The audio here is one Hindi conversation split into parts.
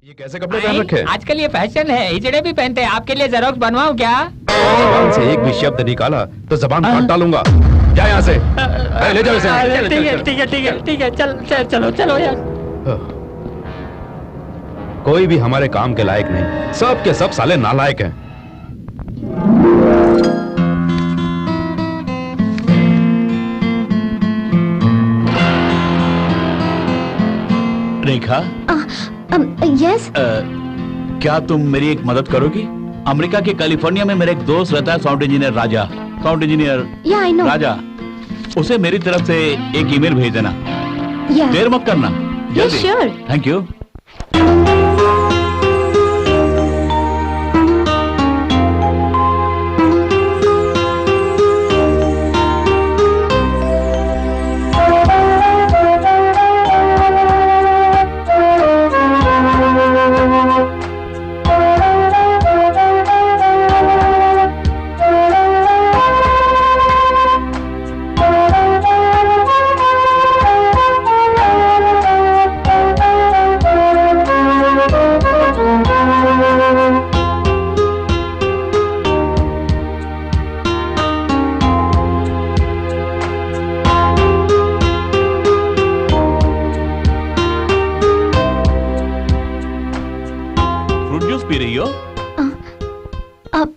ये कैसे कपड़े पहन रखे हैं? आजकल ये फैशन है, हिजड़े भी पहनते हैं। आपके लिए जेरोक्स बनवाऊं क्या? जबान से एक भी शब्द निकाला तो जबान काट डालूंगा। जा यहाँ से। ले जाओ इसे। ठीक है ठीक है ठीक है ठीक है, चलो चलो यार। कोई भी हमारे काम के लायक नहीं, सब के सब साले नालायक हैं। रेखा, यस। क्या तुम मेरी एक मदद करोगी? अमेरिका के कैलिफोर्निया में मेरा एक दोस्त रहता है, साउंड इंजीनियर राजा। साउंड इंजीनियर या आई नो राजा, उसे मेरी तरफ से एक ईमेल भेज देना। या देर मत करना, जल्दी। श्योर। Thank you.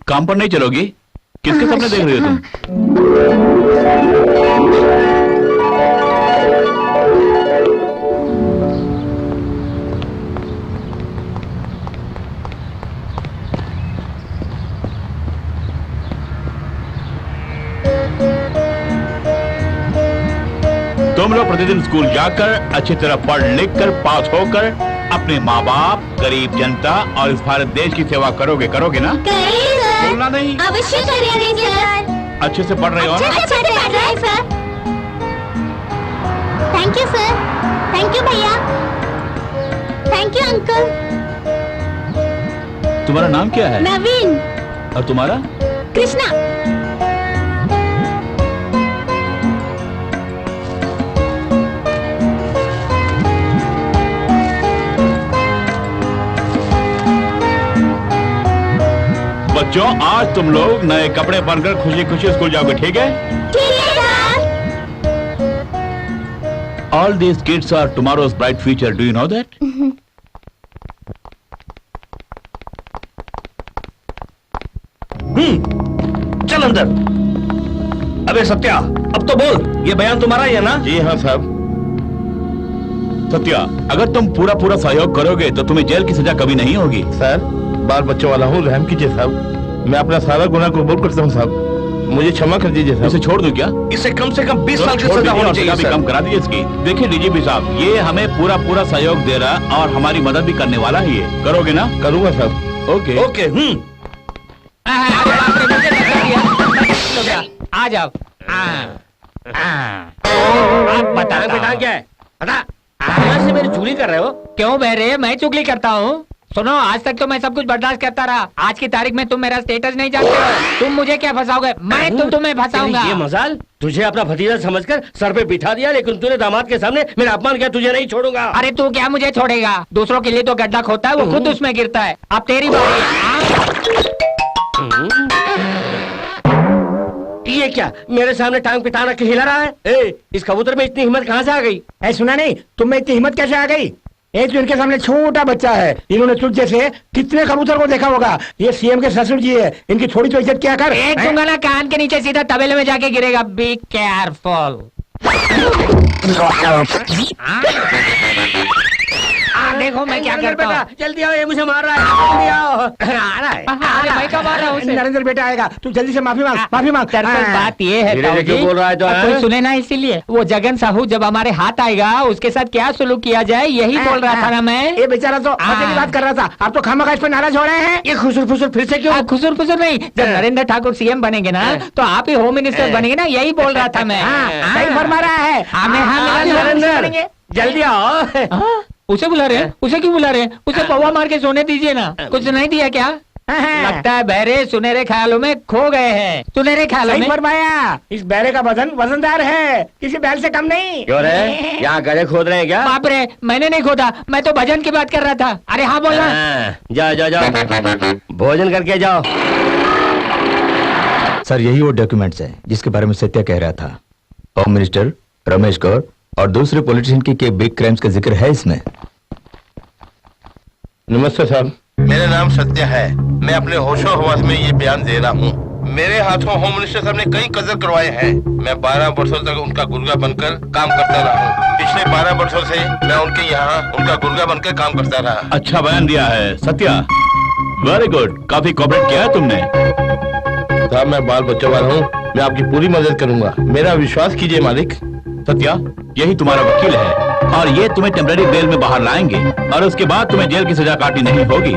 काम पर नहीं चलोगी? किसके सपने देख रही हो तुम? तुम लोग प्रतिदिन स्कूल जाकर अच्छी तरह पढ़ लिख कर पास होकर अपने माँ बाप, गरीब जनता और इस भारत देश की सेवा करोगे ना? बोलना नहीं। अवश्य करेंगे सर। अच्छे से पढ़ रहे हो ना? अच्छे से पढ़ रहे हैं sir. Thank you sir. Thank you भैया। Thank you uncle. तुम्हारा नाम क्या है? नवीन। और तुम्हारा? कृष्णा। बच्चों, आज तुम लोग नए कपड़े पहनकर खुशी खुशी स्कूल जाओगे, ठीक है? ठीक है sir. All these kids are tomorrow's bright future. Do you know that? चल अंदर। अबे सत्या, अब तो बोल, ये बयान तुम्हारा ही है ना? जी हाँ साहब। सत्या, अगर तुम पूरा पूरा सहयोग करोगे तो तुम्हें जेल की सजा कभी नहीं होगी। सर, बाल बच्चों वाला हूँ, रहम कीजिए साहब। मैं अपना सारा गुनाह कबूल करता हूँ साहब, मुझे क्षमा कर दीजिए साहब। इसे छोड़ दूं क्या? इसे कम से कम 20 साल की सजा होनी चाहिए सर। कम करा दीजिए इसकी। देखिए डीजीपी साहब, ये हमें पूरा पूरा सहयोग दे रहा और हमारी मदद भी करने वाला ही है। करोगे ना? करूँगा साहब। Okay okay. आ जाओ। आप बताओ बेटा क्या है? बता। से मेरी चुगली कर रहे हो? क्यों बहरे? मैं चुगली करता हूँ? सुनो, आज तक तो मैं सब कुछ बर्दाश्त करता रहा। आज की तारीख में तुम मेरा स्टेटस नहीं जानते हो। तुम मुझे क्या फंसाओगे? मैं तुम्हें फंसाऊंगा। ये मजाल, तुझे अपना भतीजा समझकर सर पे बिठा दिया, लेकिन तूने दामाद के सामने मेरा अपमान किया। तुझे नहीं छोड़ूंगा। अरे तू क्या मुझे छोड़ेगा? दूसरों के लिए तो गड्ढा खोदता है, वो खुद उसमें गिरता है। अब तेरी बारी है। ये क्या मेरे सामने टांग पिटाना के हिला रहा है? इस कबूतर में इतनी हिम्मत कहाँ से आ गई? सुना नहीं, तुम में इतनी हिम्मत कैसे आ गई? एक तो इनके सामने छोटा बच्चा है, इन्होंने तुझ जैसे कितने कबूतर को देखा होगा। ये सीएम के ससुर जी है, इनकी थोड़ी तो इज्जत क्या कर। एक दूंगा ना कान के नीचे, सीधा तबेले में जाके गिरेगा। Be careful. देखो मैं क्या करता हूँ। जल्दी आओ, ये मुझे मार रहा है। जल्दी आओ। आ रहा है। अरे मैं कब आ रहा हूँ? नरेंद्र बेटा आएगा, तू जल्दी से माफी मांग, माफी मांग। दरअसल बात ये है धीरे-धीरे क्यों बोल रहा है तो? कोई सुने ना, इसीलिए। वो जगन साहू जब हमारे हाथ आएगा, उसके साथ क्या सुलूक किया जाए यही बोल रहा था ना मैं। ये बेचारा तो मजे की बात कर रहा था, आप तो खामखा इस पे नाराज हो रहे हैं। ये खुसुर फुसुर फिर से क्यों? खुसुर फुसुर नहीं, जब नरेंद्र ठाकुर सीएम बनेंगे ना तो आप ही होम मिनिस्टर बनेंगे ना, यही बोल रहा था मैं। सही फरमा रहा है। नरेंद्र जल्दी आओ। उसे बुला रहे हैं? उसे क्यों बुला रहे हैं? उसे पौवा मार के सोने दीजिए ना। कुछ नहीं दिया क्या? लगता है बहरे सुनहरे ख्यालों में खो गए हैं। सुनहरे ख्यालों सही में। फरमाया, इस बैरे का वजन वजनदार है, किसी बैल से कम नहीं। क्यों रे यहाँ गले खोद रहे हैं क्या? बाप रे, मैंने नहीं खोदा, मैं तो भजन की बात कर रहा था। अरे हाँ बोलना। जाओ जाओ जाओ, भोजन करके जाओ। सर यही वो डॉक्यूमेंट्स हैं जिसके बारे में सत्या कह रहा था। होम मिनिस्टर रमेश गौर और दूसरे पॉलिटिशियन के बिग क्राइम्स का जिक्र है इसमें। नमस्ते साहब, मेरा नाम सत्य है। मैं अपने होशो हवास में ये बयान दे रहा हूँ। मेरे हाथों होम मिनिस्टर साहब ने कई कदर करवाए हैं। मैं 12 वर्षों तक उनका गुर्गा बनकर काम करता रहा हूँ। पिछले 12 वर्षों से मैं उनके यहाँ उनका गुर्गा बनकर काम करता रहा। अच्छा बयान दिया है सत्या, वेरी गुड, काफी कोऑपरेट किया है तुमने। साहब मैं बाल बच्चों वाला हूँ, मैं आपकी पूरी मदद करूंगा, मेरा विश्वास कीजिए मालिक। सत्या, यही तुम्हारा वकील है और ये तुम्हें टेम्पररी बेल में बाहर लाएंगे और उसके बाद तुम्हें जेल की सजा काटनी नहीं होगी।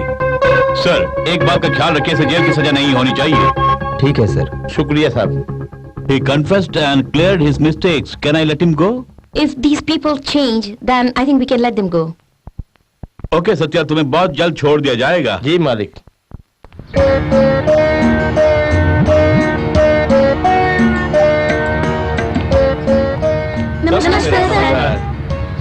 सर एक बात का ख्याल रखिए, इसे जेल की सजा नहीं होनी चाहिए। ठीक है सर। शुक्रिया साहब। He confessed and cleared his mistakes. Can I let him go? If these people change, then I think we can let them go. Okay Satya, तुम्हें बहुत जल्द छोड़ दिया जाएगा। जी मालिक। नमस्कार सर।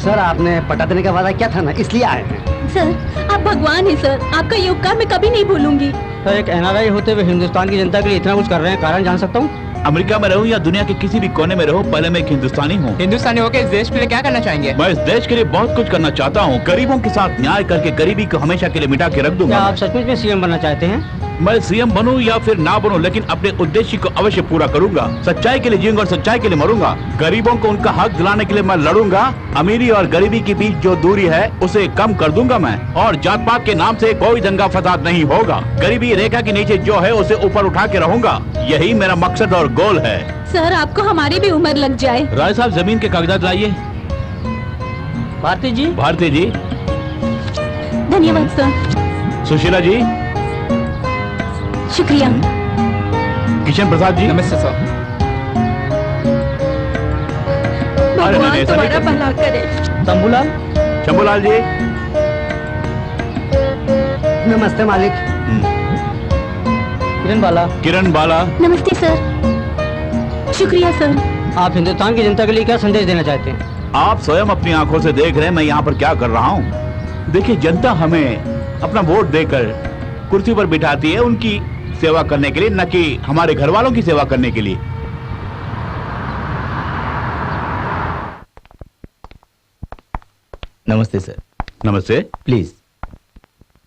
सर आपने पटा देने का वादा क्या था ना, इसलिए आए हैं। सर आप भगवान हैं सर, आपका ये उपकार मैं कभी नहीं भूलूंगी। सर एक एनआरआई होते हुए हिंदुस्तान की जनता के लिए इतना कुछ कर रहे हैं, कारण जान सकता हूँ? अमेरिका में रहूं या दुनिया के किसी भी कोने में रहूं, पहले मैं एक हिंदुस्तानी हूँ। हिंदुस्तानी होकर इस देश के लिए क्या करना चाहेंगे? मैं इस देश के लिए बहुत कुछ करना चाहता हूँ। गरीबों के साथ न्याय करके गरीबी को हमेशा के लिए मिटा के रख क्या दूंगा। आप सचमुच में सीएम बनना चाहते हैं? मैं सीएम बनूं या फिर ना बनूं, लेकिन अपने उद्देश्य को अवश्य पूरा करूंगा। सच्चाई के लिए जीऊंगा और सच्चाई के लिए मरूंगा। गरीबों को उनका हक दिलाने के लिए मैं लड़ूंगा। अमीरी और गरीबी के बीच जो दूरी है उसे कम कर दूंगा मैं, और जात पात के नाम से कोई दंगा फसाद नहीं होगा। गरीबी रेखा के नीचे जो है उसे ऊपर उठा के रहूंगा। यही मेरा मकसद और गोल है। सर आपको हमारी भी उम्र लग जाए। राय साहब जमीन के कागजात लाइए। भारती जी। भारती जी। धन्यवाद सर। सुशीला जी। शुक्रिया। किशन प्रसाद जी। नमस्ते सर। अरे नहीं, ऐसा नहीं करना। भला करे। शंभूलाल। शंभूलाल जी। नमस्ते मालिक। किरण बाला। किरण बाला। नमस्ते सर। शुक्रिया सर। आप हिंदुस्तान की जनता के लिए क्या संदेश देना चाहते हैं? आप स्वयं अपनी आंखों से देख रहे हैं मैं यहाँ पर क्या कर रहा हूँ। देखिए, जनता हमें अपना वोट देकर कुर्सी पर बिठाती है उनकी सेवा करने के लिए, न कि हमारे घर वालों की सेवा करने के लिए। नमस्ते सर। नमस्ते। Please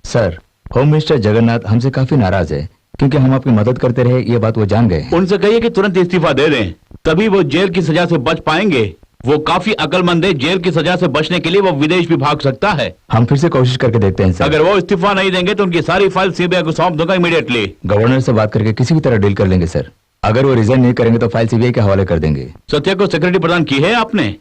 sir, home minister Jagannath हमसे काफी नाराज है क्योंकि हम आपकी मदद करते रहे, ये बात वो जान गए हैं। उनसे कहिए कि तुरंत इस्तीफा दे दें, तभी वो जेल की सजा से बच पाएंगे। वो काफी अक्लमंद है, जेल की सजा से बचने के लिए वो विदेश भी भाग सकता है। हम फिर से कोशिश करके देखते हैं सर। अगर वो इस्तीफा नहीं देंगे तो उनकी सारी फाइल सीबीआई को सौंप दूंगा इमीडिएटली। गवर्नर से बात करके किसी भी तरह डील कर लेंगे सर। अगर वो रिजाइन नहीं करेंगे तो फाइल सीबीआई के हवाले कर देंगे। सत्या को सिक्योरिटी प्रदान की है आपने,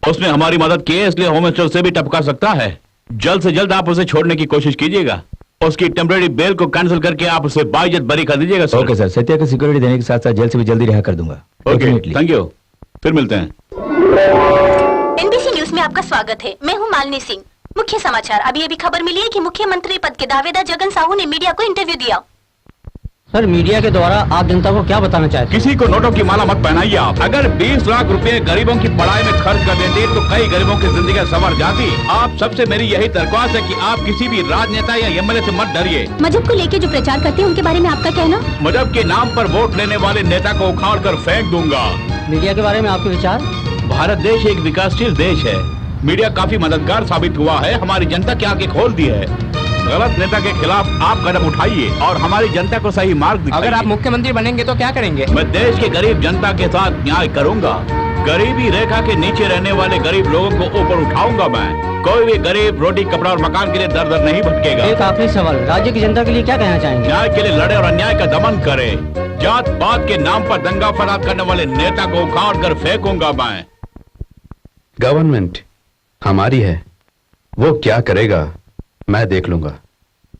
उसने हमारी मदद की है, इसलिए होम मिनिस्टर से भी टपका सकता है। जल्द से जल्द आप उसे छोड़ने की कोशिश कीजिएगा। उसकी टेम्पररी बेल को कैंसिल करके आप उसे बाइज्जत बरी कर दीजिएगा सर। ओके सर, सत्या को सिक्योरिटी देने के साथ साथ जेल से भी जल्दी रिहा कर दूंगा। Okay, Definitely। थैंक यू, फिर मिलते हैं। एनबीसी न्यूज में आपका स्वागत है। मैं हूं मालिनी सिंह। मुख्य समाचार, अभी अभी खबर मिली है कि मुख्यमंत्री पद के दावेदार जगन साहू ने मीडिया को इंटरव्यू दिया। सर मीडिया के द्वारा आप जनता को क्या बताना चाहते हैं? किसी को नोटों की माला मत पहनाइए आप। अगर 20 लाख रुपए गरीबों की पढ़ाई में खर्च कर देते तो कई गरीबों की जिंदगी संवर जाती। आप सबसे मेरी यही दरख्वास्त है कि आप किसी भी राजनेता या एमएलए से मत डरिए। मजहब को लेके जो प्रचार करते हैं उनके बारे में आपका कहना? मजहब के नाम पर वोट लेने वाले नेता को उखाड़ कर फेंक दूंगा। मीडिया के बारे में आपके विचार? भारत देश एक विकासशील देश है। मीडिया काफी मददगार साबित हुआ है, हमारी जनता की आंखें खोल दी है। गलत नेता के खिलाफ आप कदम उठाइए और हमारी जनता को सही मार्ग दिखाइए। अगर आप मुख्यमंत्री बनेंगे तो क्या करेंगे? मैं देश के गरीब जनता के साथ न्याय करूंगा। गरीबी रेखा के नीचे रहने वाले गरीब लोगों को ऊपर उठाऊंगा मैं। कोई भी गरीब रोटी कपड़ा और मकान के लिए दर दर नहीं भटकेगा। एक आखिरी सवाल, राज्य की जनता के लिए क्या कहना चाहेंगे? न्याय के लिए लड़े और अन्याय का दमन करे। जात पात के नाम पर दंगा फसाद करने वाले नेता को उखाड़ कर फेंकूंगा मैं। गवर्नमेंट हमारी है, वो क्या करेगा मैं देख लूंगा।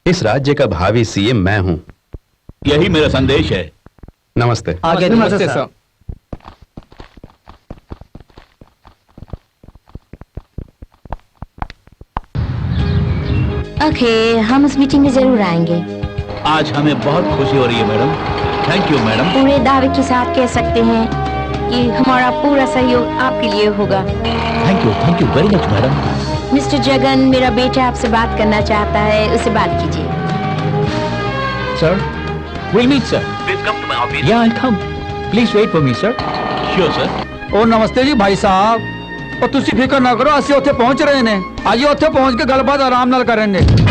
इस राज्य का भावी सीएम मैं हूं। यही मेरा संदेश है। नमस्ते। आगे नमस्ते सर। ओके, हम उस मीटिंग में जरूर आएंगे। आज हमें बहुत खुशी हो रही है मैडम। Thank you madam. पूरे दावे के साथ कह सकते हैं कि हमारा पूरा सहयोग आपके लिए होगा। Thank you very much madam. Mister Jagan, मेरा बेटा आपसे बात करना चाहता है, उससे बात कीजिए। Sir, we'll meet, sir. Please come to my office. Yeah, I'll come. Please wait for me, sir. Sure, sir. ओ नमस्ते जी भाई साहब। और तुसी फिक्र ना करो, ਅਸੀਂ ਉੱਥੇ ਪਹੁੰਚ ਰਹੇ ਨੇ। ਆਜੋ ਉੱਥੇ ਪਹੁੰਚ ਕੇ ਗੱਲਬਾਤ ਆਰਾਮ ਨਾਲ ਕਰਾਂਗੇ।